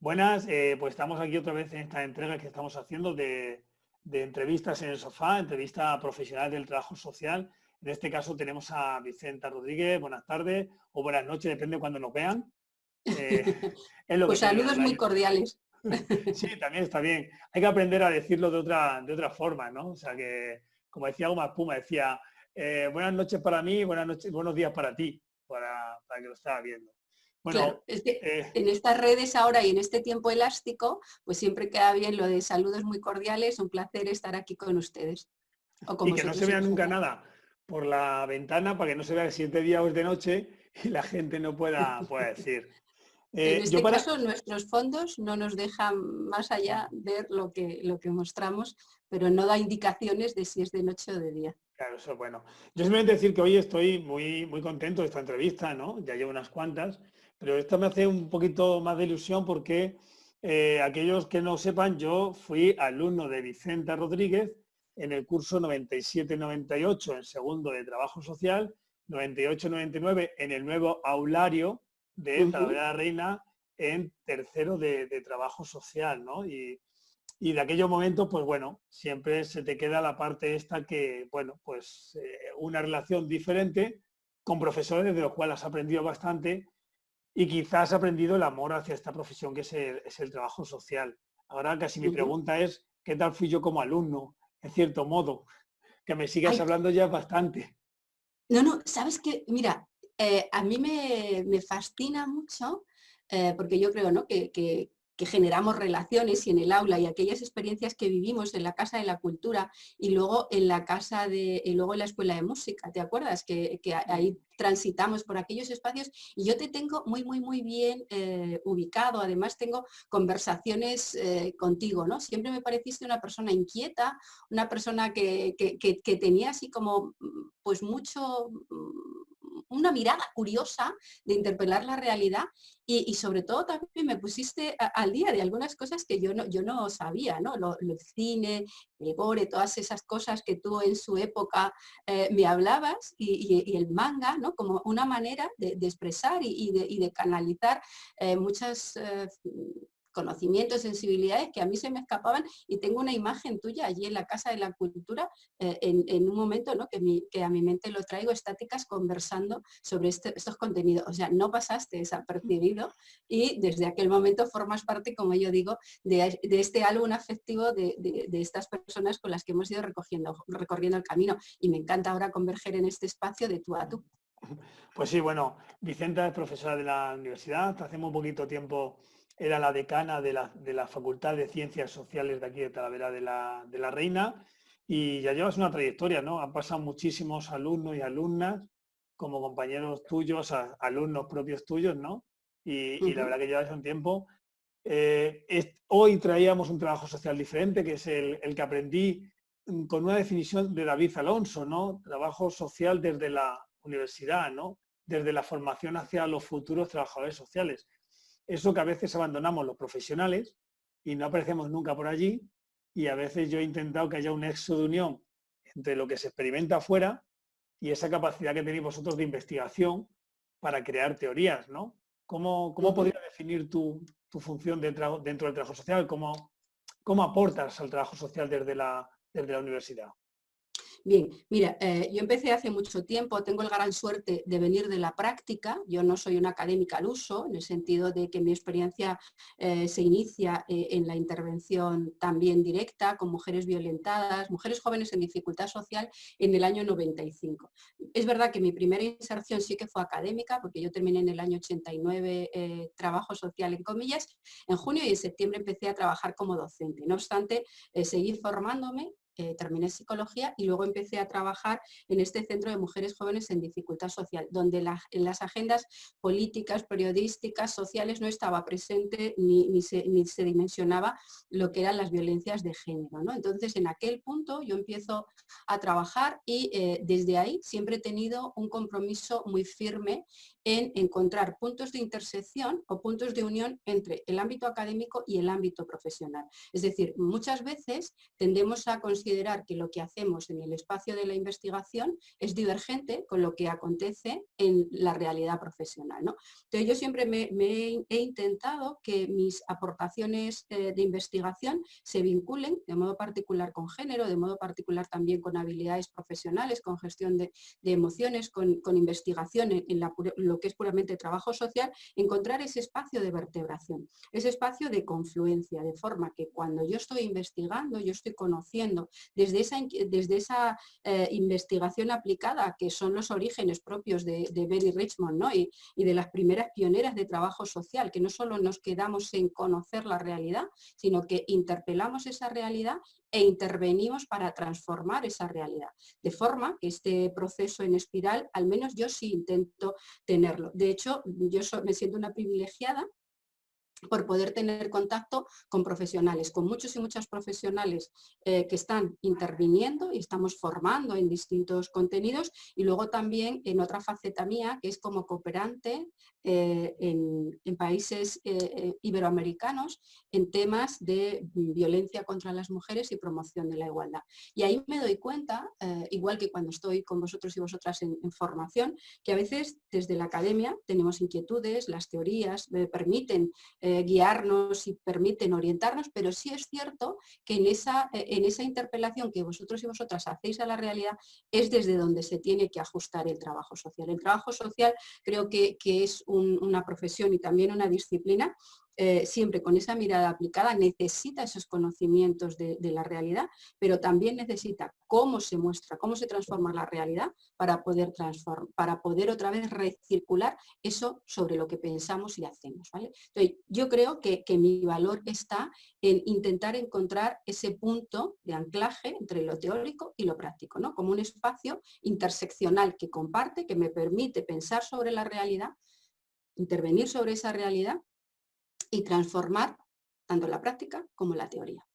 Buenas, pues estamos aquí otra vez en esta entrega que estamos haciendo de entrevistas en el sofá, entrevista profesional del trabajo social. En este caso tenemos a Vicenta Rodríguez. Buenas tardes o buenas noches, depende de cuando nos vean. Eh, es lo que Pues tiene el saludos muy online. cordiales. Sí, también está bien. Hay que aprender a decirlo de otra forma, ¿no? O sea que, como decía Goma Espuma, decía buenas noches para mí, buenas noches, buenos días para ti, para que lo estaba viendo. Claro, Bueno, es que eh, en estas redes ahora y en este tiempo elástico, pues siempre queda bien lo de saludos muy cordiales, un placer estar aquí con ustedes o con y que no se vosotros en vea este nunca caso. nada por la ventana para que no se vea si es de día o es de noche y la gente no pueda decir. En Yo este para, caso, nuestros fondos no nos dejan más allá ver lo que mostramos, pero no da indicaciones de si es de noche o de día. claro, eso es bueno. Yo simplemente decir que hoy estoy muy, muy contento de esta entrevista, ¿no? Ya llevo unas cuantas, pero esta me hace un poquito más de ilusión porque aquellos que no sepan, yo fui alumno de Vicenta Rodríguez en el curso 97-98 en segundo de Trabajo Social, 98-99 en el nuevo aulario de Ujú, Talavera de la Reina en tercero de Trabajo Social, ¿no? Y de aquellos momentos, pues bueno, siempre se te queda la parte esta que, bueno, pues una relación diferente con profesores de los cuales has aprendido bastante y quizás has aprendido el amor hacia esta profesión que es el trabajo social. Ahora casi mi ujú. pregunta es, ¿qué tal fui yo como alumno? En cierto modo, que me sigas Ay, hablando ya bastante. no, no, sabes que, mira, a mí me fascina mucho, porque yo creo, ¿no? que generamos relaciones y en el aula y aquellas experiencias que vivimos en la Casa de la Cultura y luego en la y luego en la Escuela de Música, ¿te acuerdas? Ahí transitamos por aquellos espacios y yo te tengo muy, muy, muy bien ubicado. Además tengo conversaciones contigo, ¿no? Siempre me pareciste una persona inquieta, una persona que tenía así como pues mucho, una mirada curiosa de interpelar la realidad y sobre todo también me pusiste al día de algunas cosas que yo no sabía, ¿no? El cine, el gore, todas esas cosas que tú en su época me hablabas y el manga, ¿no? Como una manera de expresar y de canalizar muchas conocimientos, sensibilidades que a mí se me escapaban y tengo una imagen tuya allí en la Casa de la Cultura en un momento, ¿no? que a mi mente lo traigo estáticas conversando sobre estos contenidos. O sea, no pasaste desapercibido y desde aquel momento formas parte, como yo digo, de este álbum afectivo de estas personas con las que hemos ido recorriendo el camino. Y me encanta ahora converger en este espacio de tú a tú. Pues sí, bueno, Vicenta es profesora de la universidad, hasta hace muy poquito tiempo era la decana de la Facultad de Ciencias Sociales de aquí de Talavera de la Reina y ya llevas una trayectoria, ¿no? Han pasado muchísimos alumnos y alumnas como compañeros tuyos, alumnos propios tuyos, ¿no? Y la Ujú. verdad que llevas un tiempo. Hoy traíamos un trabajo social diferente, que es el que aprendí con una definición de David Alonso, ¿no? Trabajo social desde la universidad, ¿no? Desde la formación hacia los futuros trabajadores sociales. Eso que a veces abandonamos los profesionales y no aparecemos nunca por allí y a veces yo he intentado que haya un nexo de unión entre lo que se experimenta afuera y esa capacidad que tenéis vosotros de investigación para crear teorías, ¿no? ¿Cómo Ujú. podrías definir tu función dentro del trabajo social? ¿Cómo aportas al trabajo social desde la universidad? Bien, mira, yo empecé hace mucho tiempo, tengo la gran suerte de venir de la práctica, yo no soy una académica al uso, en el sentido de que mi experiencia se inicia en la intervención también directa con mujeres violentadas, mujeres jóvenes en dificultad social en el año 95. Es verdad que mi primera inserción sí que fue académica, porque yo terminé en el año 89 trabajo social en comillas, en junio y en septiembre empecé a trabajar como docente. No obstante, seguí formándome, terminé psicología y luego empecé a trabajar en este centro de mujeres jóvenes en dificultad social, donde en las agendas políticas, periodísticas, sociales no estaba presente ni se dimensionaba lo que eran las violencias de género, ¿no? Entonces, en aquel punto yo empiezo a trabajar y desde ahí siempre he tenido un compromiso muy firme en encontrar puntos de intersección o puntos de unión entre el ámbito académico y el ámbito profesional. Es decir, muchas veces tendemos a considerar que lo que hacemos en el espacio de la investigación es divergente con lo que acontece en la realidad profesional, ¿no? Entonces yo siempre he intentado que mis aportaciones de investigación se vinculen de modo particular con género, de modo particular también con habilidades profesionales, con gestión de emociones, con investigación en lo que es puramente trabajo social, encontrar ese espacio de vertebración, ese espacio de confluencia, de forma que cuando yo estoy investigando, yo estoy conociendo desde esa investigación aplicada, que son los orígenes propios de Betty Richmond, ¿no? y de las primeras pioneras de trabajo social, que no solo nos quedamos en conocer la realidad, sino que interpelamos esa realidad e intervenimos para transformar esa realidad. De forma que este proceso en espiral, al menos yo sí intento tenerlo. De hecho, yo me siento una privilegiada por poder tener contacto con profesionales, con muchos y muchas profesionales que están interviniendo y estamos formando en distintos contenidos, y luego también en otra faceta mía, que es como cooperante en países iberoamericanos en temas de violencia contra las mujeres y promoción de la igualdad. Y ahí me doy cuenta, igual que cuando estoy con vosotros y vosotras en formación, que a veces desde la academia tenemos inquietudes, las teorías permiten guiarnos y permiten orientarnos, pero sí es cierto que en esa interpelación que vosotros y vosotras hacéis a la realidad es desde donde se tiene que ajustar el trabajo social. El trabajo social creo que es una profesión y también una disciplina siempre con esa mirada aplicada, necesita esos conocimientos de la realidad, pero también necesita cómo se muestra, cómo se transforma la realidad para poder otra vez recircular eso sobre lo que pensamos y hacemos, ¿vale? Entonces, yo creo que mi valor está en intentar encontrar ese punto de anclaje entre lo teórico y lo práctico, ¿no? Como un espacio interseccional que comparte, que me permite pensar sobre la realidad, intervenir sobre esa realidad y transformar tanto la práctica como la teoría.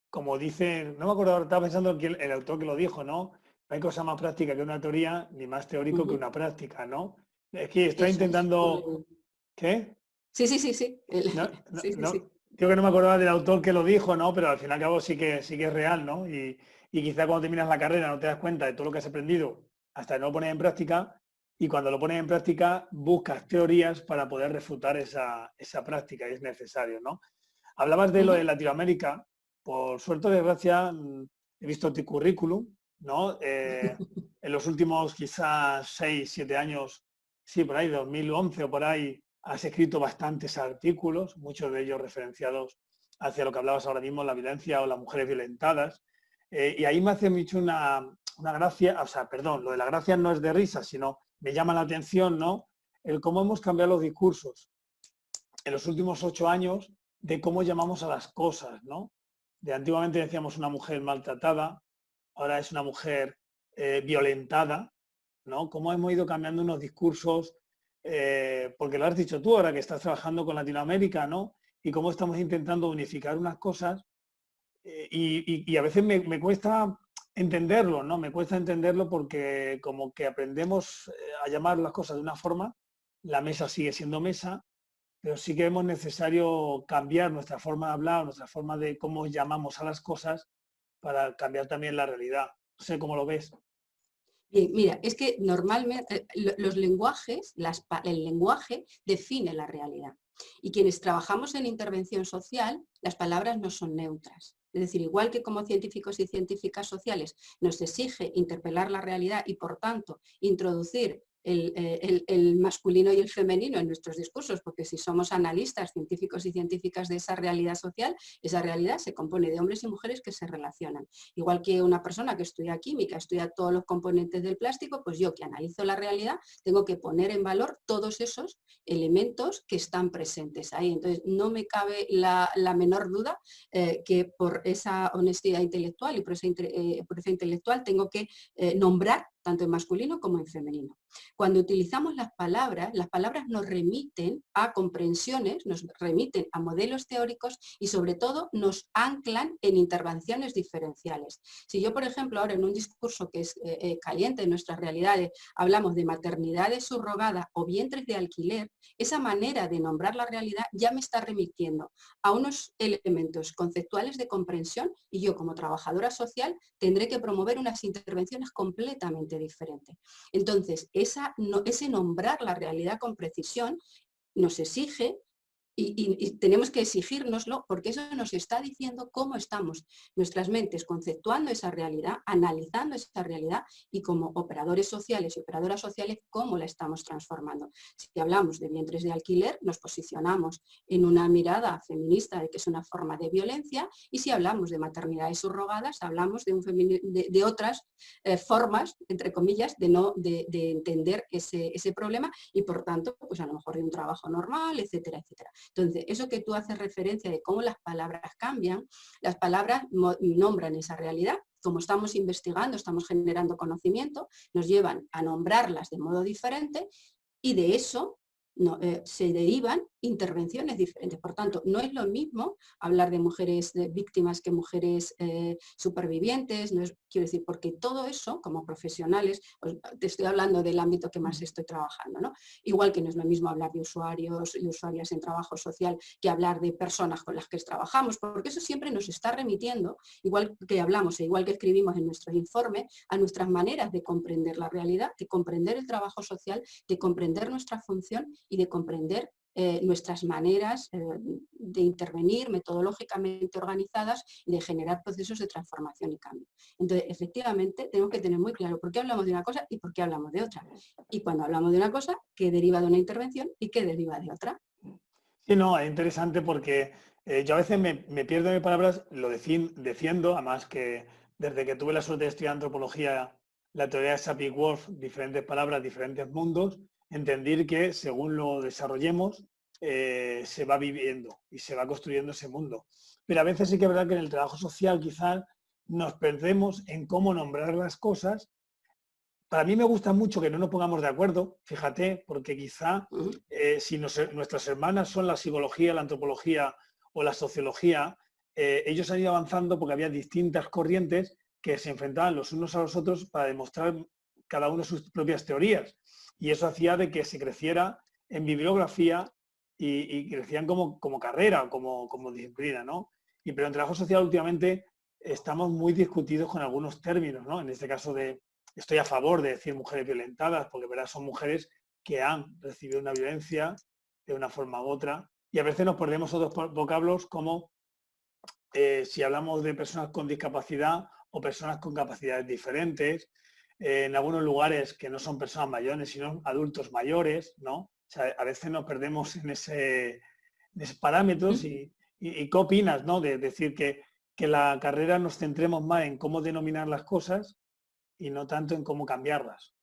Como dice, no me acuerdo, ahora estaba pensando que el autor que lo dijo, ¿no? No hay cosa más práctica que una teoría, ni más teórico que una práctica, ¿no? Es que estoy Eso es. intentando... ¿Qué? Sí, sí, sí, sí. No, no, Sí, sí, sí. creo que no me acordaba del autor que lo dijo, ¿no? Pero al fin y al cabo sí que es real, ¿no? Y quizá cuando terminas la carrera no te das cuenta de todo lo que has aprendido hasta no lo pones en práctica, y cuando lo pones en práctica buscas teorías para poder refutar esa práctica, y es necesario, ¿no? Hablabas de lo de Latinoamérica. Por suerte o desgracia, he visto tu currículum, ¿no? En los últimos quizás 6, 7 años, sí, por ahí, 2011 o por ahí, has escrito bastantes artículos, muchos de ellos referenciados hacia lo que hablabas ahora mismo, la violencia o las mujeres violentadas. Y ahí me hace mucho una gracia, o sea, perdón, lo de la gracia no es de risa, sino me llama la atención, ¿no? El cómo hemos cambiado los discursos en los últimos 8 años de cómo llamamos a las cosas, ¿no? De antiguamente decíamos una mujer maltratada, ahora es una mujer violentada, ¿no? Cómo hemos ido cambiando unos discursos, porque lo has dicho tú ahora que estás trabajando con Latinoamérica, ¿no? Y cómo estamos intentando unificar unas cosas y a veces me cuesta entenderlo, ¿no? Me cuesta entenderlo porque como que aprendemos a llamar las cosas de una forma, la mesa sigue siendo mesa, pero sí que es necesario cambiar nuestra forma de hablar, nuestra forma de cómo llamamos a las cosas para cambiar también la realidad. No sé cómo lo ves. Bien, mira, es que normalmente los lenguajes, el lenguaje define la realidad. Y quienes trabajamos en intervención social, las palabras no son neutras. Es decir, igual que como científicos y científicas sociales nos exige interpelar la realidad y, por tanto, introducir el masculino y el femenino en nuestros discursos, porque si somos analistas, científicos y científicas de esa realidad social, esa realidad se compone de hombres y mujeres que se relacionan. Igual que una persona que estudia química, estudia todos los componentes del plástico, pues yo que analizo la realidad tengo que poner en valor todos esos elementos que están presentes ahí. Entonces, no me cabe la menor duda que por esa honestidad intelectual y por esa intelectual tengo que nombrar tanto en masculino como en femenino. Cuando utilizamos las palabras nos remiten a comprensiones, nos remiten a modelos teóricos y sobre todo nos anclan en intervenciones diferenciales. Si yo, por ejemplo, ahora en un discurso que es caliente en nuestras realidades, hablamos de maternidades subrogadas o vientres de alquiler, esa manera de nombrar la realidad ya me está remitiendo a unos elementos conceptuales de comprensión y yo como trabajadora social tendré que promover unas intervenciones completamente diferentes. Entonces, ese nombrar la realidad con precisión nos exige y tenemos que exigírnoslo porque eso nos está diciendo cómo estamos nuestras mentes conceptuando esa realidad, analizando esa realidad y como operadores sociales y operadoras sociales cómo la estamos transformando. Si hablamos de vientres de alquiler, nos posicionamos en una mirada feminista de que es una forma de violencia y si hablamos de maternidades subrogadas, hablamos de otras formas, entre comillas, de entender ese problema y por tanto, pues a lo mejor de un trabajo normal, etcétera, etcétera. Entonces, eso que tú haces referencia de cómo las palabras cambian, las palabras nombran esa realidad, como estamos investigando, estamos generando conocimiento, nos llevan a nombrarlas de modo diferente y de eso se derivan intervenciones diferentes. Por tanto, no es lo mismo hablar de mujeres víctimas que mujeres supervivientes, no es, quiero decir, porque todo eso, como profesionales, te estoy hablando del ámbito que más estoy trabajando, ¿no? Igual que no es lo mismo hablar de usuarios y usuarias en trabajo social que hablar de personas con las que trabajamos, porque eso siempre nos está remitiendo, igual que hablamos e igual que escribimos en nuestros informes, a nuestras maneras de comprender la realidad, de comprender el trabajo social, de comprender nuestra función y de comprender nuestras maneras de intervenir metodológicamente organizadas y de generar procesos de transformación y cambio. Entonces, efectivamente, tenemos que tener muy claro por qué hablamos de una cosa y por qué hablamos de otra. Y cuando hablamos de una cosa, qué deriva de una intervención y qué deriva de otra. Sí, no, es interesante porque yo a veces me pierdo en mis palabras, lo defiendo, además que desde que tuve la suerte de estudiar antropología, la teoría de Sapir-Whorf, diferentes palabras, diferentes mundos, entender que según lo desarrollemos, se va viviendo y se va construyendo ese mundo. Pero a veces sí que es verdad que en el trabajo social quizás nos perdemos en cómo nombrar las cosas. Para mí me gusta mucho que no nos pongamos de acuerdo, fíjate, porque quizá si nuestras hermanas son la psicología, la antropología o la sociología, ellos han ido avanzando porque había distintas corrientes que se enfrentaban los unos a los otros para demostrar cada uno sus propias teorías. Y eso hacía de que se creciera en bibliografía y crecían como carrera, como disciplina, ¿no? Pero en trabajo social últimamente estamos muy discutidos con algunos términos, ¿no? En este caso estoy a favor de decir mujeres violentadas, porque ¿verdad? Son mujeres que han recibido una violencia de una forma u otra. Y a veces nos perdemos otros vocablos como si hablamos de personas con discapacidad o personas con capacidades diferentes, en algunos lugares que no son personas mayores, sino adultos mayores, ¿no? O sea, a veces nos perdemos en esos parámetros y ¿qué opinas, no? De decir que la carrera nos centremos más en cómo denominar las cosas y no tanto en cómo cambiarlas.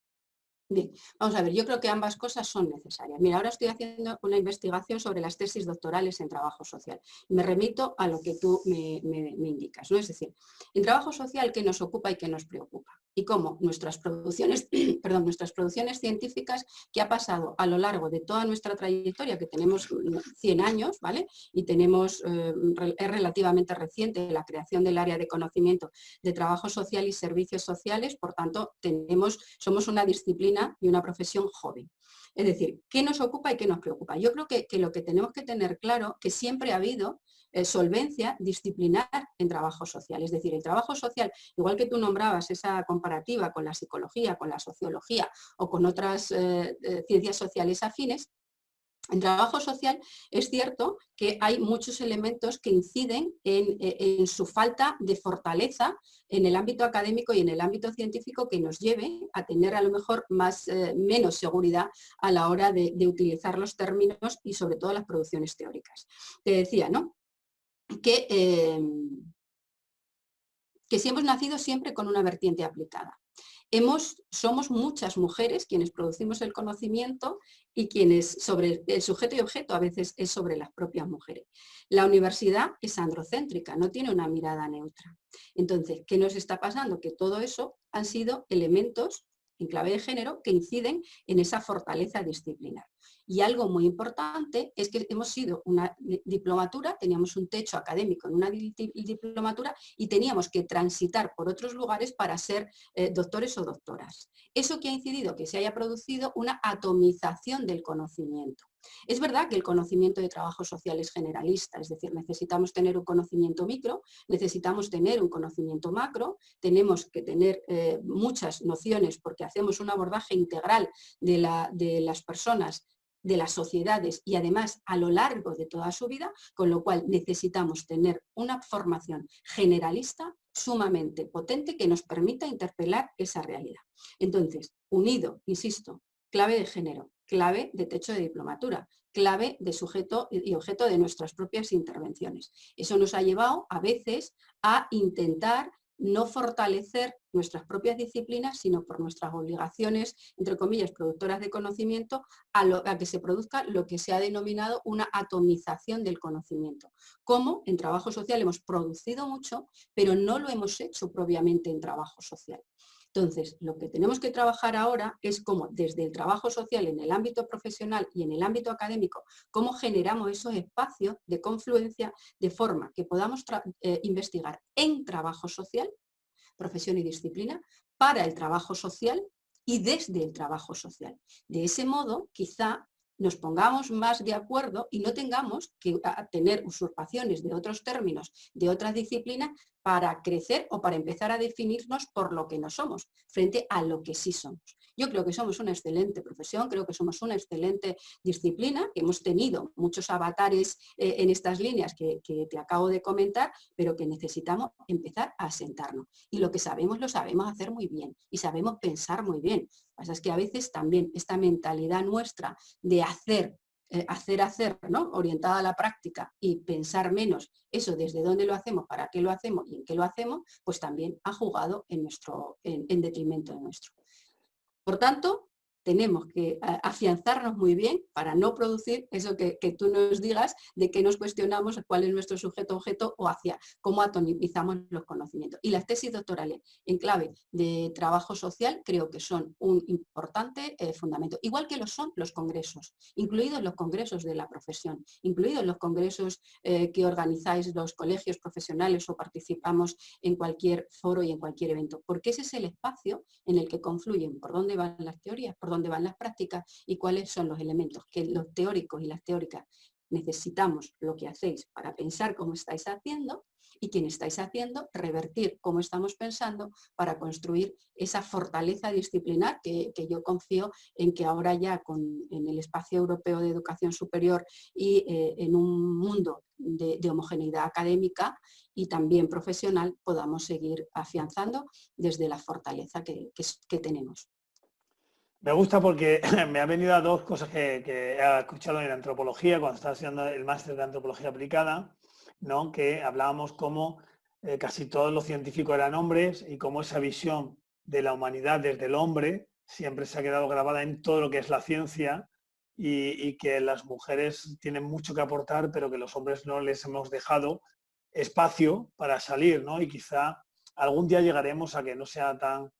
Bien, vamos a ver, yo creo que ambas cosas son necesarias. Mira, ahora estoy haciendo una investigación sobre las tesis doctorales en trabajo social. Me remito a lo que tú me indicas, ¿no? Es decir, en trabajo social, ¿qué nos ocupa y qué nos preocupa? Y cómo nuestras producciones, perdón, nuestras producciones científicas que ha pasado a lo largo de toda nuestra trayectoria, que tenemos 100 años, ¿vale? Y tenemos, es relativamente reciente la creación del área de conocimiento de trabajo social y servicios sociales, por tanto, somos una disciplina y una profesión joven. Es decir, ¿qué nos ocupa y qué nos preocupa? Yo creo que lo que tenemos que tener claro que siempre ha habido solvencia disciplinar en trabajo social. Es decir, el trabajo social, igual que tú nombrabas esa comparativa con la psicología, con la sociología o con otras ciencias sociales afines, en trabajo social es cierto que hay muchos elementos que inciden en su falta de fortaleza en el ámbito académico y en el ámbito científico que nos lleve a tener a lo mejor menos seguridad a la hora de utilizar los términos y sobre todo las producciones teóricas. Te decía, ¿no? Que si hemos nacido siempre con una vertiente aplicada. Somos muchas mujeres quienes producimos el conocimiento y quienes sobre el sujeto y objeto a veces es sobre las propias mujeres. La universidad es androcéntrica, no tiene una mirada neutra. Entonces, ¿qué nos está pasando? Que todo eso han sido elementos en clave de género que inciden en esa fortaleza disciplinar. Y algo muy importante es que hemos sido una diplomatura, teníamos un techo académico en una diplomatura y teníamos que transitar por otros lugares para ser doctores o doctoras. ¿Eso que ha incidido? Que se haya producido una atomización del conocimiento. Es verdad que el conocimiento de trabajo social es generalista, es decir, necesitamos tener un conocimiento micro, necesitamos tener un conocimiento macro, tenemos que tener muchas nociones porque hacemos un abordaje integral de las personas, de las sociedades y además a lo largo de toda su vida, con lo cual necesitamos tener una formación generalista sumamente potente que nos permita interpelar esa realidad. Entonces, unido, insisto, clave de género, clave de techo de diplomatura, clave de sujeto y objeto de nuestras propias intervenciones. Eso nos ha llevado a veces a intentar no fortalecer nuestras propias disciplinas, sino por nuestras obligaciones, entre comillas, productoras de conocimiento, a que se produzca lo que se ha denominado una atomización del conocimiento. Como en trabajo social hemos producido mucho, pero no lo hemos hecho propiamente en trabajo social. Entonces, lo que tenemos que trabajar ahora es cómo desde el trabajo social en el ámbito profesional y en el ámbito académico, cómo generamos esos espacios de confluencia de forma que podamos investigar en trabajo social, profesión y disciplina, para el trabajo social y desde el trabajo social. De ese modo, quizá nos pongamos más de acuerdo y no tengamos que tener usurpaciones de otros términos, de otras disciplinas, para crecer o para empezar a definirnos por lo que no somos, frente a lo que sí somos. Yo creo que somos una excelente profesión, creo que somos una excelente disciplina, que hemos tenido muchos avatares en estas líneas que te acabo de comentar, pero que necesitamos empezar a asentarnos. Y lo que sabemos lo sabemos hacer muy bien y sabemos pensar muy bien. Lo que pasa es que a veces también esta mentalidad nuestra de hacer, ¿no? Orientada a la práctica y pensar menos, eso desde dónde lo hacemos, para qué lo hacemos y en qué lo hacemos, pues también ha jugado en detrimento de nuestro. Por tanto, tenemos que afianzarnos muy bien para no producir eso que tú nos digas de que nos cuestionamos cuál es nuestro sujeto-objeto o hacia cómo atomizamos los conocimientos. Y las tesis doctorales en clave de trabajo social creo que son un importante fundamento, igual que lo son los congresos, incluidos los congresos de la profesión, incluidos los congresos que organizáis los colegios profesionales o participamos en cualquier foro y en cualquier evento, porque ese es el espacio en el que confluyen por dónde van las teorías, por dónde van las prácticas y cuáles son los elementos que los teóricos y las teóricas necesitamos lo que hacéis para pensar cómo estáis haciendo y quien estáis haciendo, revertir cómo estamos pensando para construir esa fortaleza disciplinar que yo confío en que ahora ya en el espacio europeo de educación superior y en un mundo de homogeneidad académica y también profesional podamos seguir afianzando desde la fortaleza que tenemos. Me gusta porque me han venido a dos cosas que he escuchado en antropología, cuando estaba estudiando el máster de antropología aplicada, ¿no? Que hablábamos cómo casi todos los científicos eran hombres y cómo esa visión de la humanidad desde el hombre siempre se ha quedado grabada en todo lo que es la ciencia y que las mujeres tienen mucho que aportar, pero que los hombres no les hemos dejado espacio para salir, ¿no? Y quizá algún día llegaremos a que no sea tan,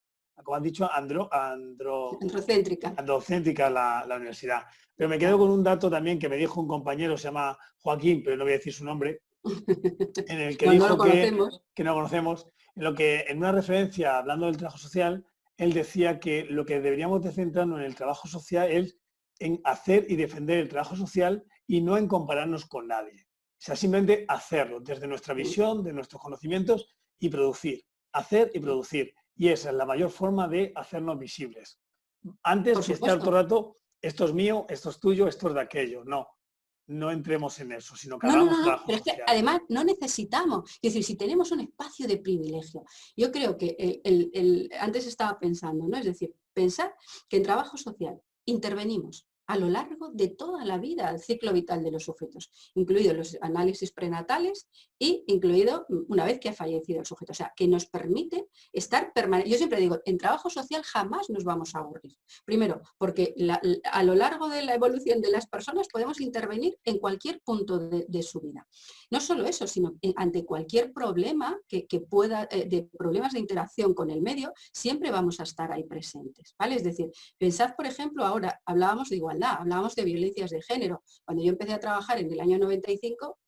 como han dicho, androcéntrica la universidad. Pero me quedo con un dato también que me dijo un compañero, se llama Joaquín, pero no voy a decir su nombre, en el que dijo que no conocemos, en una referencia, hablando del trabajo social, él decía que lo que deberíamos de centrarnos en el trabajo social es en hacer y defender el trabajo social y no en compararnos con nadie. O sea, simplemente hacerlo desde nuestra visión, de nuestros conocimientos y producir. Hacer y producir. Y esa es la mayor forma de hacernos visibles. Antes que estar todo el rato, esto es mío, esto es tuyo, esto es de aquello. No entremos en eso, sino que hagamos trabajo pero social. Es que además no necesitamos, es decir, si tenemos un espacio de privilegio, yo creo que antes estaba pensando, ¿no? Es decir, pensar que en trabajo social intervenimos a lo largo de toda la vida, el ciclo vital de los sujetos, incluidos los análisis prenatales y incluido una vez que ha fallecido el sujeto. O sea, que nos permite estar permanente. Yo siempre digo, en trabajo social jamás nos vamos a aburrir. Primero, porque a lo largo de la evolución de las personas podemos intervenir en cualquier punto de su vida. No solo eso, sino ante cualquier problema que pueda, de problemas de interacción con el medio, siempre vamos a estar ahí presentes, ¿vale? Es decir, pensad, por ejemplo, ahora hablábamos de igualdad, hablábamos de violencias de género. Cuando yo empecé a trabajar en el año 95,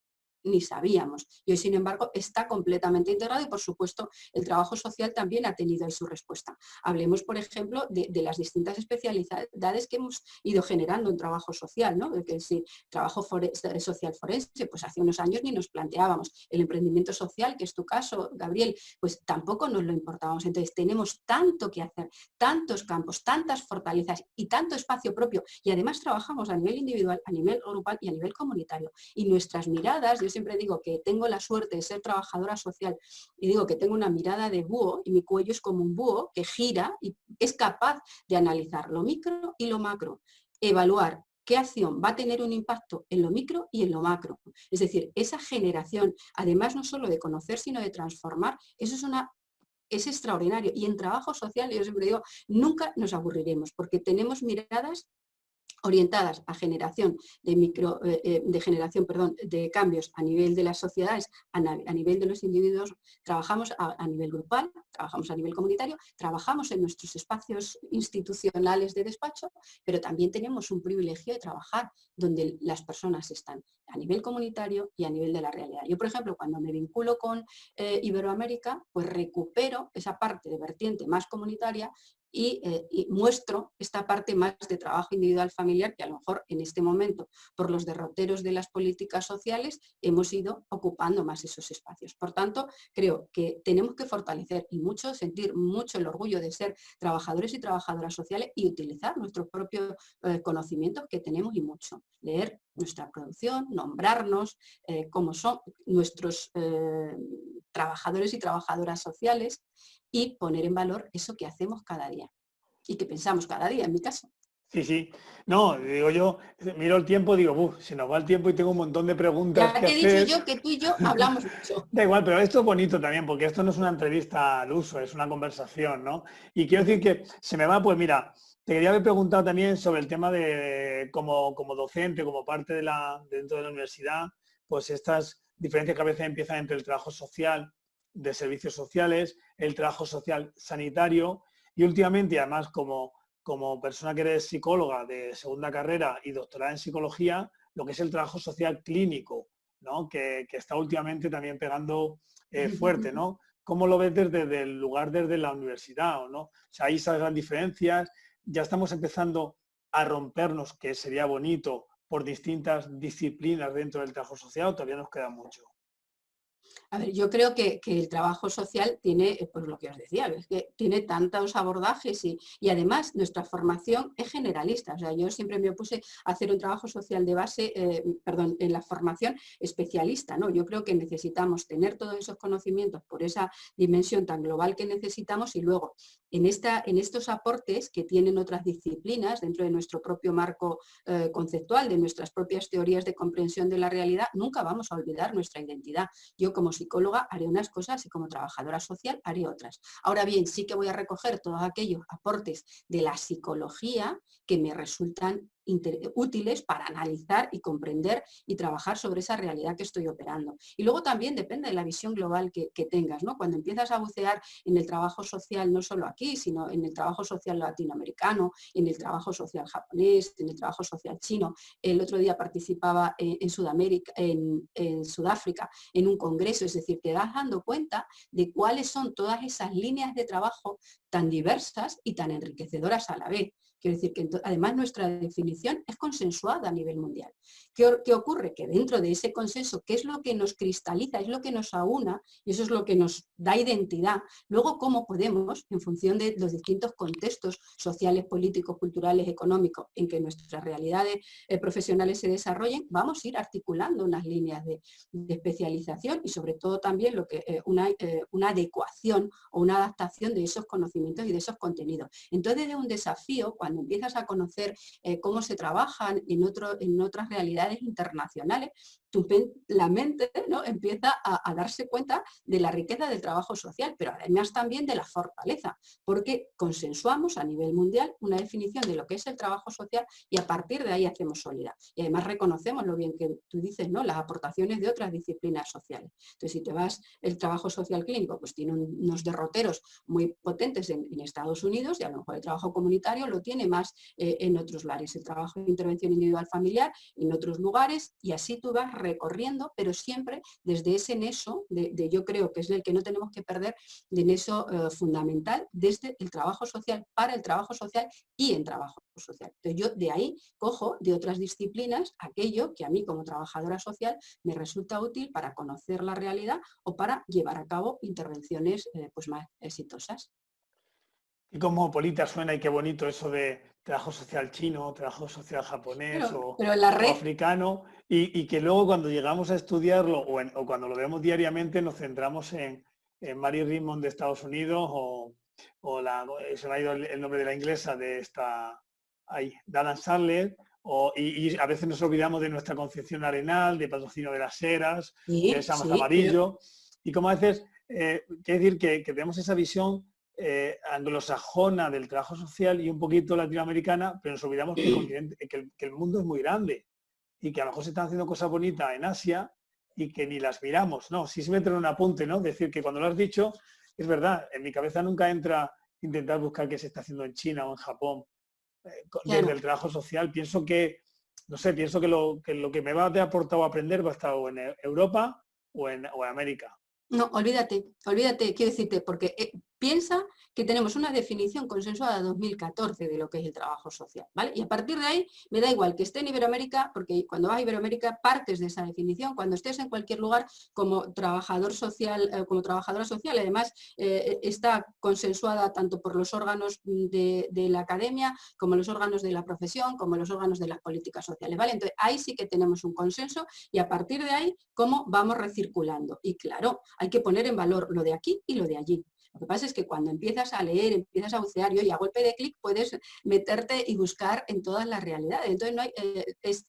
ni sabíamos. Y hoy, sin embargo, está completamente integrado y, por supuesto, el trabajo social también ha tenido ahí su respuesta. Hablemos, por ejemplo, de las distintas especialidades que hemos ido generando en trabajo social, ¿no? Que si trabajo social forense, pues hace unos años ni nos planteábamos. El emprendimiento social, que es tu caso, Gabriel, pues tampoco nos lo importábamos. Entonces, tenemos tanto que hacer, tantos campos, tantas fortalezas y tanto espacio propio. Y además trabajamos a nivel individual, a nivel grupal y a nivel comunitario. Y nuestras miradas, yo siempre digo que tengo la suerte de ser trabajadora social y digo que tengo una mirada de búho y mi cuello es como un búho que gira y es capaz de analizar lo micro y lo macro, evaluar qué acción va a tener un impacto en lo micro y en lo macro. Es decir, esa generación, además no solo de conocer, sino de transformar, eso es extraordinario. Y en trabajo social, yo siempre digo, nunca nos aburriremos porque tenemos miradas orientadas a generación de cambios a nivel de las sociedades, a nivel de los individuos, trabajamos a nivel grupal, trabajamos a nivel comunitario, trabajamos en nuestros espacios institucionales de despacho, pero también tenemos un privilegio de trabajar donde las personas están a nivel comunitario y a nivel de la realidad. Yo, por ejemplo, cuando me vinculo con Iberoamérica, pues recupero esa parte de vertiente más comunitaria y muestro esta parte más de trabajo individual familiar que a lo mejor en este momento, por los derroteros de las políticas sociales, hemos ido ocupando más esos espacios. Por tanto, creo que tenemos que fortalecer y sentir mucho el orgullo de ser trabajadores y trabajadoras sociales y utilizar nuestros propios conocimientos que tenemos y mucho. Leer nuestra producción, nombrarnos, cómo son nuestros trabajadores y trabajadoras sociales y poner en valor eso que hacemos cada día y que pensamos cada día, en mi caso. Sí, sí. No, digo yo, miro el tiempo, digo, se nos va el tiempo y tengo un montón de preguntas Ya que te he dicho hacer. yo que tú y yo hablamos mucho. Da igual, pero esto es bonito también, porque esto no es una entrevista al uso, es una conversación, ¿no? Y quiero decir que se me va, pues mira, te quería haber preguntado también sobre el tema de, como docente, como parte dentro de la universidad, pues estas diferencias que a veces empiezan entre el trabajo social, de servicios sociales, el trabajo social sanitario, y últimamente, además, como persona que eres psicóloga de segunda carrera y doctorada en psicología, lo que es el trabajo social clínico, ¿no? Que está últimamente también pegando fuerte, ¿no? ¿Cómo lo ves desde el lugar, desde la universidad, ¿no? O sea, hay esas grandes diferencias, ya estamos empezando a rompernos, que sería bonito, por distintas disciplinas dentro del trabajo social, o todavía nos queda mucho. A ver, yo creo que el trabajo social tiene, pues lo que os decía, es que tiene tantos abordajes y además nuestra formación es generalista. O sea, yo siempre me opuse a hacer un trabajo social de base, en la formación especialista, ¿no? Yo creo que necesitamos tener todos esos conocimientos por esa dimensión tan global que necesitamos y luego en estos aportes que tienen otras disciplinas dentro de nuestro propio marco conceptual, de nuestras propias teorías de comprensión de la realidad, nunca vamos a olvidar nuestra identidad. Yo como psicóloga haré unas cosas y como trabajadora social haré otras. Ahora bien, sí que voy a recoger todos aquellos aportes de la psicología que me resultan útiles para analizar y comprender y trabajar sobre esa realidad que estoy operando. Y luego también depende de la visión global que tengas, ¿no? Cuando empiezas a bucear en el trabajo social, no solo aquí, sino en el trabajo social latinoamericano, en el trabajo social japonés, en el trabajo social chino. El otro día participaba en Sudamérica, en Sudáfrica, en un congreso, es decir, te das dando cuenta de cuáles son todas esas líneas de trabajo tan diversas y tan enriquecedoras a la vez. Quiero decir que además nuestra definición es consensuada a nivel mundial. ¿Qué ocurre? Que dentro de ese consenso, ¿qué es lo que nos cristaliza? Es lo que nos aúna y eso es lo que nos da identidad. Luego, ¿cómo podemos, en función de los distintos contextos sociales, políticos, culturales, económicos, en que nuestras realidades profesionales se desarrollen, vamos a ir articulando unas líneas de especialización y sobre todo también una adecuación o una adaptación de esos conocimientos y de esos contenidos. Entonces es un desafío cuando cuando empiezas a conocer cómo se trabajan en otras realidades internacionales, la mente, ¿no?, empieza a darse cuenta de la riqueza del trabajo social, pero además también de la fortaleza, porque consensuamos a nivel mundial una definición de lo que es el trabajo social y a partir de ahí hacemos sólida. Y además reconocemos lo bien que tú dices, ¿no?, las aportaciones de otras disciplinas sociales. Entonces, si te vas, el trabajo social clínico pues tiene unos derroteros muy potentes en Estados Unidos, y a lo mejor el trabajo comunitario lo tiene más en otros lares, el trabajo de intervención individual familiar en otros lugares, y así tú vas recorriendo, pero siempre desde ese nexo, yo creo que es el que no tenemos que perder, de nexo fundamental, desde el trabajo social, para el trabajo social y en trabajo social. Entonces yo de ahí cojo de otras disciplinas aquello que a mí como trabajadora social me resulta útil para conocer la realidad o para llevar a cabo intervenciones pues más exitosas. Y como Polita suena y qué bonito eso de trabajo social chino, trabajo social japonés Pero la o red, africano, y que luego cuando llegamos a estudiarlo o cuando lo vemos diariamente nos centramos en Mary Rimmon de Estados Unidos se me ha ido el nombre de la inglesa de esta, Dana Sandler, y a veces nos olvidamos de nuestra Concepción Arenal, de Patrocinio de las Heras, de sí, Samas sí, pero Amarillo, y como a veces, quiere decir que tenemos esa visión anglosajona del trabajo social y un poquito latinoamericana, pero nos olvidamos que el mundo es muy grande y que a lo mejor se están haciendo cosas bonitas en Asia y que ni las miramos. No, sí se me entra un apunte, ¿no? Decir que cuando lo has dicho, es verdad, en mi cabeza nunca entra intentar buscar qué se está haciendo en China o en Japón desde claro. el trabajo social. Pienso que, no sé, pienso que lo que me va a aportar o aprender va a estar o en Europa o en América. No, olvídate, quiero decirte, porque piensa que tenemos una definición consensuada de 2014 de lo que es el trabajo social, ¿vale? Y a partir de ahí me da igual que esté en Iberoamérica, porque cuando vas a Iberoamérica partes de esa definición, cuando estés en cualquier lugar como trabajador social, como trabajadora social, además está consensuada tanto por los órganos de la academia, como los órganos de la profesión, como los órganos de las políticas sociales, ¿vale? Entonces ahí sí que tenemos un consenso y a partir de ahí, ¿cómo vamos recirculando? Y claro, hay que poner en valor lo de aquí y lo de allí. Lo que pasa es que cuando empiezas a leer, empiezas a bucear y a golpe de clic puedes meterte y buscar en todas las realidades. Entonces, no hay,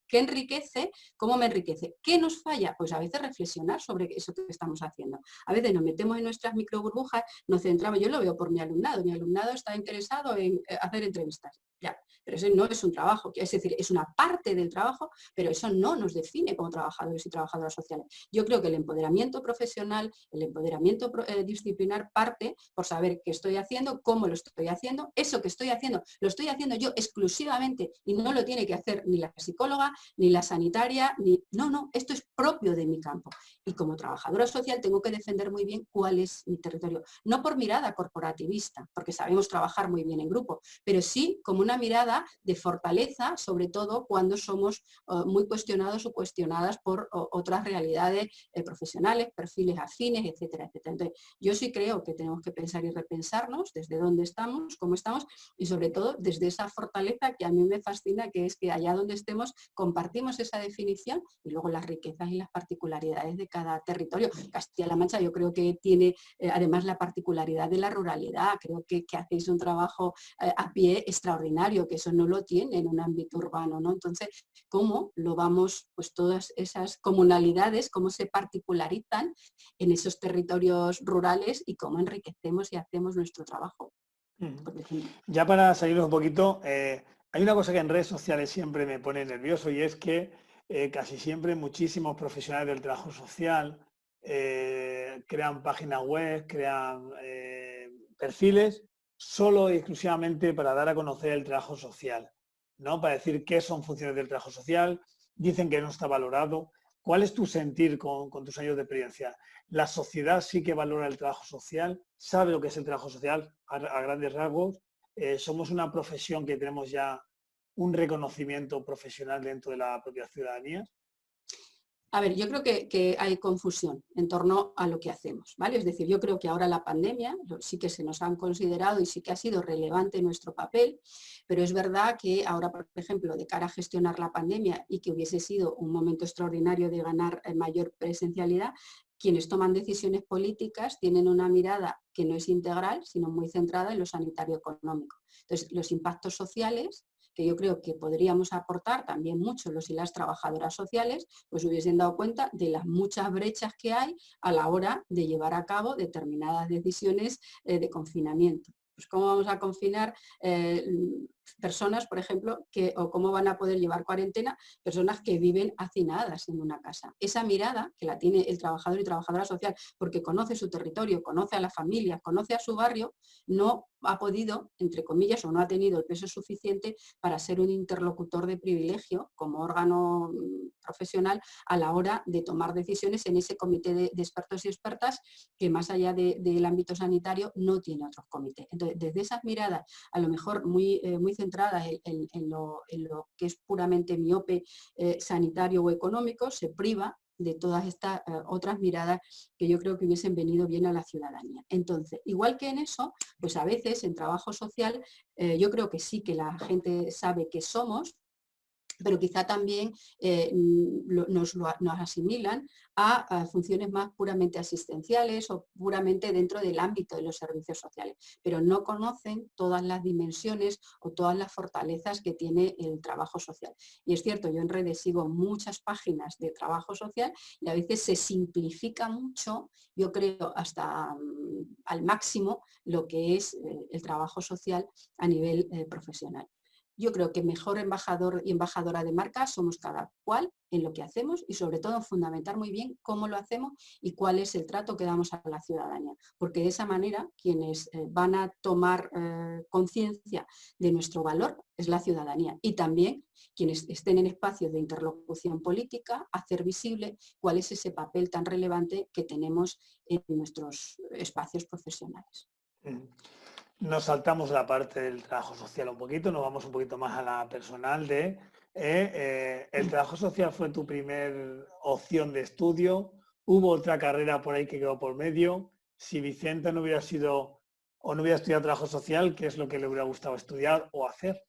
¿qué enriquece? ¿Cómo me enriquece? ¿Qué nos falla? Pues a veces reflexionar sobre eso que estamos haciendo. A veces nos metemos en nuestras micro burbujas, nos centramos, yo lo veo por mi alumnado está interesado en hacer entrevistas. Ya, pero eso no es un trabajo, es decir, es una parte del trabajo, pero eso no nos define como trabajadores y trabajadoras sociales. Yo creo que el empoderamiento profesional, el empoderamiento disciplinar parte por saber qué estoy haciendo, cómo lo estoy haciendo, eso que estoy haciendo, lo estoy haciendo yo exclusivamente y no lo tiene que hacer ni la psicóloga, ni la sanitaria, no, esto es propio de mi campo. Y como trabajadora social tengo que defender muy bien cuál es mi territorio, no por mirada corporativista, porque sabemos trabajar muy bien en grupo, pero sí como una mirada de fortaleza, sobre todo cuando somos muy cuestionados o cuestionadas por otras realidades profesionales, perfiles afines, etcétera, etcétera. Entonces, yo sí creo que tenemos que pensar y repensarnos desde dónde estamos, cómo estamos y sobre todo desde esa fortaleza que a mí me fascina, que es que allá donde estemos compartimos esa definición y luego las riquezas y las particularidades de cada territorio. Castilla-La Mancha yo creo que tiene además la particularidad de la ruralidad, creo que hacéis un trabajo a pie extraordinario, que eso no lo tiene en un ámbito urbano, ¿no? Entonces, ¿cómo lo vamos, pues todas esas comunalidades, cómo se particularizan en esos territorios rurales y cómo enriquecemos y hacemos nuestro trabajo? Ya para salirnos un poquito, hay una cosa que en redes sociales siempre me pone nervioso y es que casi siempre muchísimos profesionales del trabajo social crean páginas web, crean perfiles solo y exclusivamente para dar a conocer el trabajo social, ¿no? Para decir qué son funciones del trabajo social, dicen que no está valorado. ¿Cuál es tu sentir con tus años de experiencia? ¿La sociedad sí que valora el trabajo social? ¿Sabe lo que es el trabajo social a grandes rasgos? ¿Somos una profesión que tenemos ya un reconocimiento profesional dentro de la propia ciudadanía? A ver, yo creo que hay confusión en torno a lo que hacemos, ¿vale? Es decir, yo creo que ahora la pandemia sí que se nos han considerado y sí que ha sido relevante nuestro papel, pero es verdad que ahora, por ejemplo, de cara a gestionar la pandemia y que hubiese sido un momento extraordinario de ganar mayor presencialidad, quienes toman decisiones políticas tienen una mirada que no es integral, sino muy centrada en lo sanitario-económico. Entonces, los impactos sociales, que yo creo que podríamos aportar también mucho los y las trabajadoras sociales, pues hubiesen dado cuenta de las muchas brechas que hay a la hora de llevar a cabo determinadas decisiones de confinamiento. Pues cómo vamos a confinar personas, por ejemplo, o cómo van a poder llevar cuarentena personas que viven hacinadas en una casa. Esa mirada que la tiene el trabajador y trabajadora social porque conoce su territorio, conoce a la familia, conoce a su barrio, no ha podido, entre comillas, o no ha tenido el peso suficiente para ser un interlocutor de privilegio como órgano profesional a la hora de tomar decisiones en ese comité de expertos y expertas que más allá del ámbito sanitario no tiene otros comités. Entonces, desde esas miradas, a lo mejor muy centradas en lo que es puramente miope sanitario o económico, se priva de todas estas otras miradas que yo creo que hubiesen venido bien a la ciudadanía. Entonces, igual que en eso, pues a veces en trabajo social yo creo que sí que la gente sabe que somos, pero quizá también nos asimilan a funciones más puramente asistenciales o puramente dentro del ámbito de los servicios sociales, pero no conocen todas las dimensiones o todas las fortalezas que tiene el trabajo social. Y es cierto, yo en redes sigo muchas páginas de trabajo social y a veces se simplifica mucho, yo creo hasta al máximo, lo que es el trabajo social a nivel profesional. Yo creo que mejor embajador y embajadora de marca somos cada cual en lo que hacemos y sobre todo en fundamentar muy bien cómo lo hacemos y cuál es el trato que damos a la ciudadanía. Porque de esa manera quienes van a tomar conciencia de nuestro valor es la ciudadanía y también quienes estén en espacios de interlocución política, hacer visible cuál es ese papel tan relevante que tenemos en nuestros espacios profesionales. Nos saltamos la parte del trabajo social un poquito, nos vamos un poquito más a la personal ¿el trabajo social fue tu primer opción de estudio? ¿Hubo otra carrera por ahí que quedó por medio? Si Vicenta no hubiera sido o no hubiera estudiado trabajo social, ¿qué es lo que le hubiera gustado estudiar o hacer?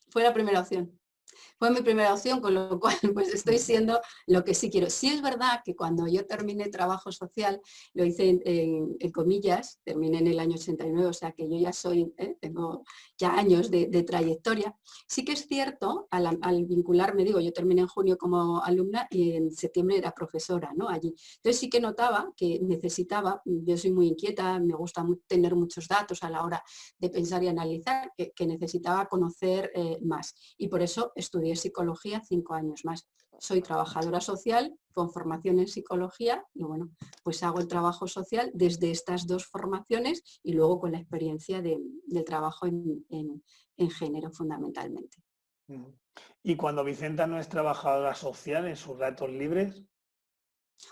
Fue la primera opción. Fue mi primera opción, con lo cual pues estoy siendo lo que sí quiero. Sí es verdad que cuando yo terminé trabajo social, lo hice en comillas, terminé en el año 89, o sea que yo ya tengo ya años de trayectoria. Sí que es cierto, al vincularme, digo, yo terminé en junio como alumna y en septiembre era profesora, ¿no? Allí. Entonces sí que notaba que necesitaba, yo soy muy inquieta, me gusta tener muchos datos a la hora de pensar y analizar, que necesitaba conocer más. Y por eso estudié psicología 5 años más. Soy trabajadora social con formación en psicología y bueno, pues hago el trabajo social desde estas dos formaciones y luego con la experiencia del trabajo en género fundamentalmente. Y cuando Vicenta no es trabajadora social en sus ratos libres,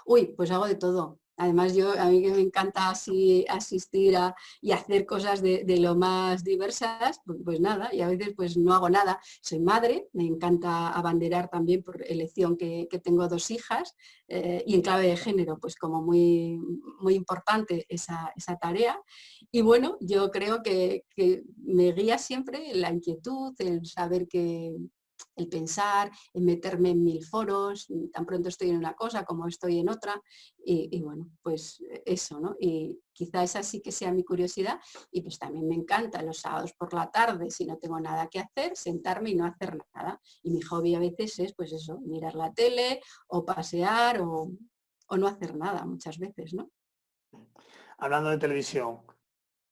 Uy, pues hago de todo. Además, a mí que me encanta así asistir y hacer cosas de lo más diversas, pues nada, y a veces pues no hago nada. Soy madre, me encanta abanderar también por elección que tengo 2 hijas y en clave de género, pues como muy, muy importante esa tarea. Y bueno, yo creo que me guía siempre la inquietud, el saber el pensar, en meterme en 1000 foros, tan pronto estoy en una cosa como estoy en otra, y bueno, pues eso, ¿no? Y quizá esa sí que sea mi curiosidad, y pues también me encanta los sábados por la tarde, si no tengo nada que hacer, sentarme y no hacer nada. Y mi hobby a veces es, pues eso, mirar la tele, o pasear, o no hacer nada muchas veces, ¿no? hablando de televisión,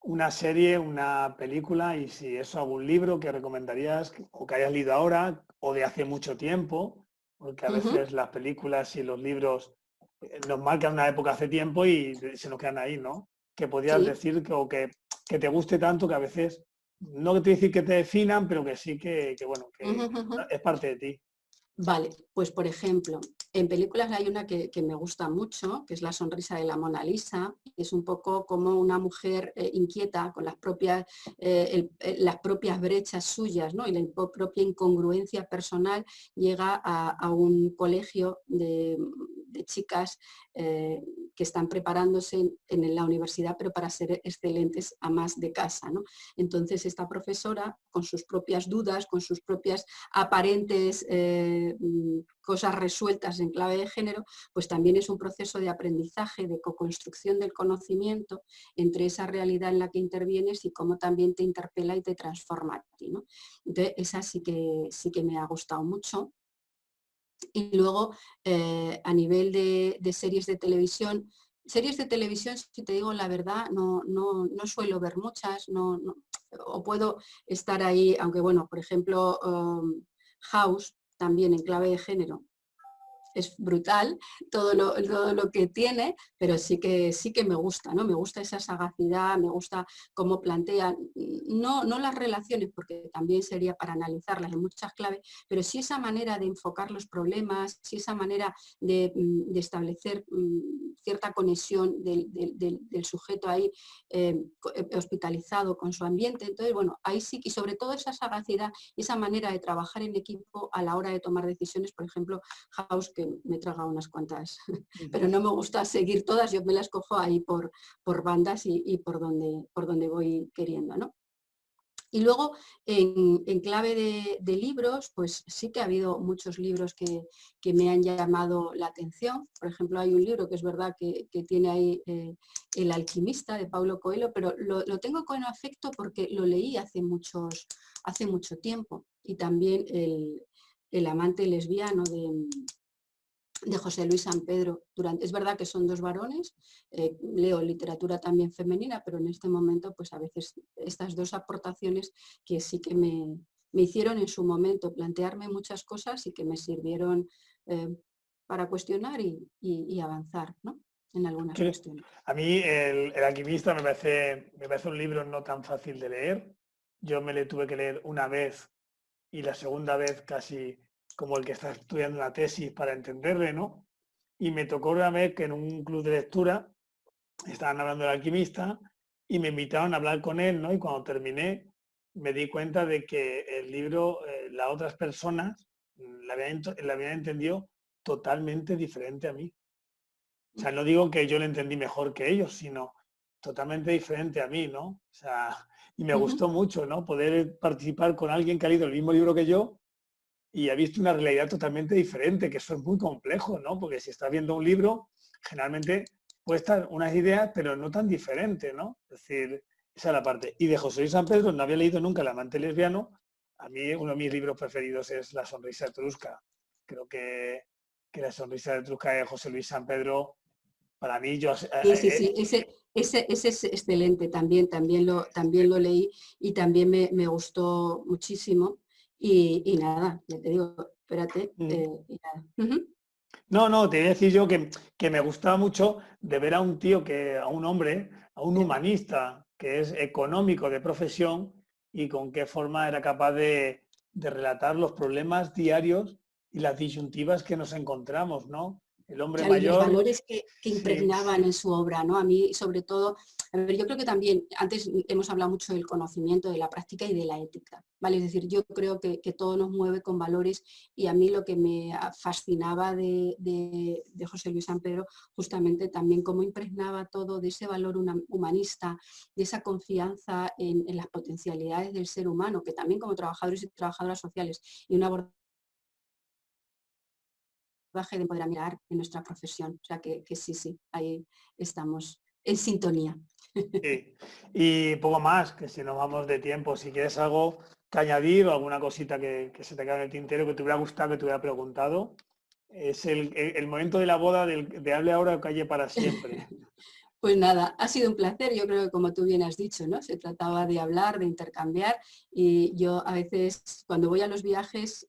una serie, una película y si eso algún libro que recomendarías o que hayas leído ahora o de hace mucho tiempo, porque a Ujú. veces las películas y los libros nos marcan una época hace tiempo y se nos quedan ahí, ¿no? Que podías Sí. decir que te guste tanto que a veces, no te voy a decir que te definan, pero que sí bueno, que Ujú, ujú. es parte de ti. Vale, pues por ejemplo, en películas hay una que me gusta mucho, que es La sonrisa de la Mona Lisa. Es un poco como una mujer inquieta con las propias brechas suyas, ¿no? Y la propia incongruencia personal llega a un colegio de chicas que están preparándose en la universidad, pero para ser excelentes amas de casa, ¿no? Entonces esta profesora, con sus propias dudas, con sus propias aparentes cosas resueltas en clave de género, pues también es un proceso de aprendizaje, de co-construcción del conocimiento entre esa realidad en la que intervienes y cómo también te interpela y te transforma a ti, ¿no? Entonces esa sí que me ha gustado mucho. Y luego, a nivel de series de televisión, si te digo la verdad, no suelo ver muchas, o puedo estar ahí, aunque bueno, por ejemplo, House, también en clave de género, es brutal todo lo que tiene, pero sí que me gusta, ¿no? Me gusta esa sagacidad, me gusta cómo plantea, no las relaciones, porque también sería para analizarlas en muchas claves, pero sí esa manera de enfocar los problemas, sí esa manera de establecer cierta conexión del sujeto ahí hospitalizado con su ambiente. Entonces, bueno, ahí sí, y sobre todo esa sagacidad, esa manera de trabajar en equipo a la hora de tomar decisiones, por ejemplo, House, que me he tragado unas cuantas, pero no me gusta seguir todas, yo me las cojo ahí por bandas y por donde voy queriendo, ¿no? Y luego, en clave de libros, pues sí que ha habido muchos libros que me han llamado la atención. Por ejemplo, hay un libro que es verdad que tiene ahí El alquimista de Paulo Coelho, pero lo tengo con afecto porque lo leí hace mucho tiempo. Y también El amante lesbiano de José Luis San Pedro. Es verdad que son dos varones, leo literatura también femenina, pero en este momento pues a veces estas dos aportaciones que sí que me hicieron en su momento plantearme muchas cosas y que me sirvieron para cuestionar y avanzar, ¿no? En algunas cuestiones. A mí el alquimista me parece un libro no tan fácil de leer. Yo me le tuve que leer una vez y la segunda vez casi como el que está estudiando una tesis para entenderle, ¿no? Y me tocó una vez que en un club de lectura estaban hablando del alquimista y me invitaron a hablar con él, ¿no? Y cuando terminé me di cuenta de que el libro, las otras personas la habían entendido totalmente diferente a mí. O sea, no digo que yo lo entendí mejor que ellos, sino totalmente diferente a mí, ¿no? O sea, y me gustó mucho, ¿no? Poder participar con alguien que ha leído el mismo libro que yo y ha visto una realidad totalmente diferente, que eso es muy complejo, ¿no? Porque si estás viendo un libro, generalmente puede estar unas ideas, pero no tan diferentes, ¿no? Es decir, esa es la parte. Y de José Luis San Pedro no había leído nunca El amante lesbiano. A mí uno de mis libros preferidos es La sonrisa etrusca. Creo que La sonrisa etrusca de José Luis San Pedro, para mí, yo... Sí, ese es excelente, también lo leí y también me gustó muchísimo. Y nada, ya te digo, espérate. Y nada. No, te voy a decir yo que me gustaba mucho de ver a un tío, a un hombre, a un humanista que es económico de profesión y con qué forma era capaz de relatar los problemas diarios y las disyuntivas que nos encontramos, ¿no? El hombre Claro, y los mayor, valores que sí, impregnaban en su obra, ¿no? A mí, sobre todo, a ver, yo creo que también, antes hemos hablado mucho del conocimiento, de la práctica y de la ética, ¿vale? Es decir, yo creo que todo nos mueve con valores y a mí lo que me fascinaba de José Luis San Pedro, justamente también cómo impregnaba todo de ese valor humanista, de esa confianza en las potencialidades del ser humano, que también como trabajadores y trabajadoras sociales, y una de poder mirar en nuestra profesión. O sea que sí, ahí estamos en sintonía. sí. Y poco más, que si nos vamos de tiempo, si quieres algo que añadir o alguna cosita que se te quede en el tintero que te hubiera gustado, que te hubiera preguntado, es el momento de la boda de hable ahora o calle para siempre. Pues nada, ha sido un placer. Yo creo que como tú bien has dicho, ¿no? Se trataba de hablar, de intercambiar y yo a veces cuando voy a los viajes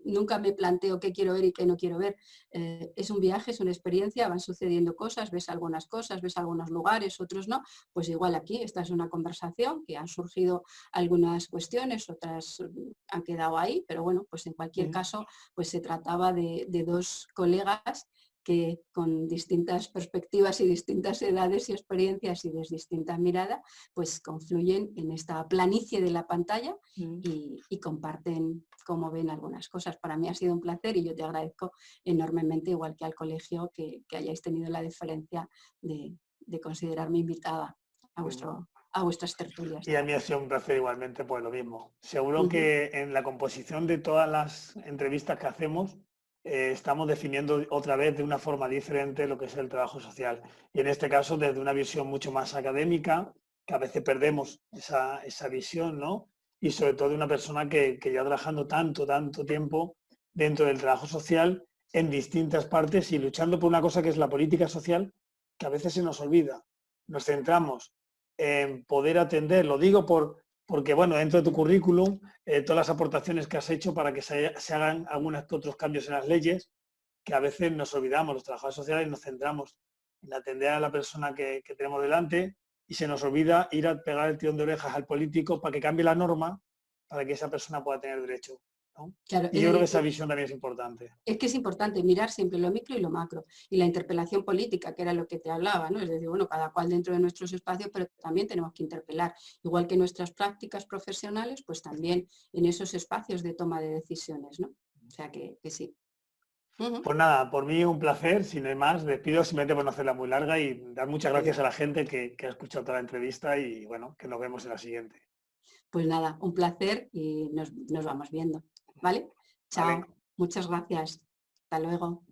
nunca me planteo qué quiero ver y qué no quiero ver. Es un viaje, es una experiencia, van sucediendo cosas, ves algunas cosas, ves algunos lugares, otros no. Pues igual aquí, esta es una conversación que han surgido algunas cuestiones, otras han quedado ahí, pero bueno, pues en cualquier caso, pues se trataba de dos colegas que con distintas perspectivas y distintas edades y experiencias y desde distinta mirada, pues confluyen en esta planicie de la pantalla y comparten cómo ven algunas cosas. Para mí ha sido un placer y yo te agradezco enormemente, igual que al colegio, que hayáis tenido la deferencia de considerarme invitada a vuestras tertulias. Y a mí ha sido un placer igualmente, pues lo mismo. Seguro Ujú. que en la composición de todas las entrevistas que hacemos estamos definiendo otra vez de una forma diferente lo que es el trabajo social. Y en este caso desde una visión mucho más académica, que a veces perdemos esa visión, ¿no? Y sobre todo de una persona que ya trabajando tanto tiempo dentro del trabajo social en distintas partes y luchando por una cosa que es la política social, que a veces se nos olvida. Nos centramos en poder atender, lo digo porque, bueno, dentro de tu currículum, todas las aportaciones que has hecho para que se hagan algunos que otros cambios en las leyes, que a veces nos olvidamos, los trabajadores sociales, y nos centramos en atender a la persona que tenemos delante y se nos olvida ir a pegar el tirón de orejas al político para que cambie la norma para que esa persona pueda tener derecho, ¿no? Claro, Y yo creo que esa visión también es importante. es que es importante mirar siempre lo micro y lo macro. Y la interpelación política, que era lo que te hablaba, ¿no? Es decir, bueno, cada cual dentro de nuestros espacios, pero también tenemos que interpelar. Igual que nuestras prácticas profesionales, pues también en esos espacios de toma de decisiones, ¿no? O sea que sí. Ujú. Pues nada, por mí un placer, si no hay más, despido simplemente por no hacerla muy larga y dar muchas gracias a la gente que ha escuchado toda la entrevista y bueno, que nos vemos en la siguiente. Pues nada, un placer y nos vamos viendo. ¿Vale? ¿Vale? Chao. Muchas gracias. Hasta luego.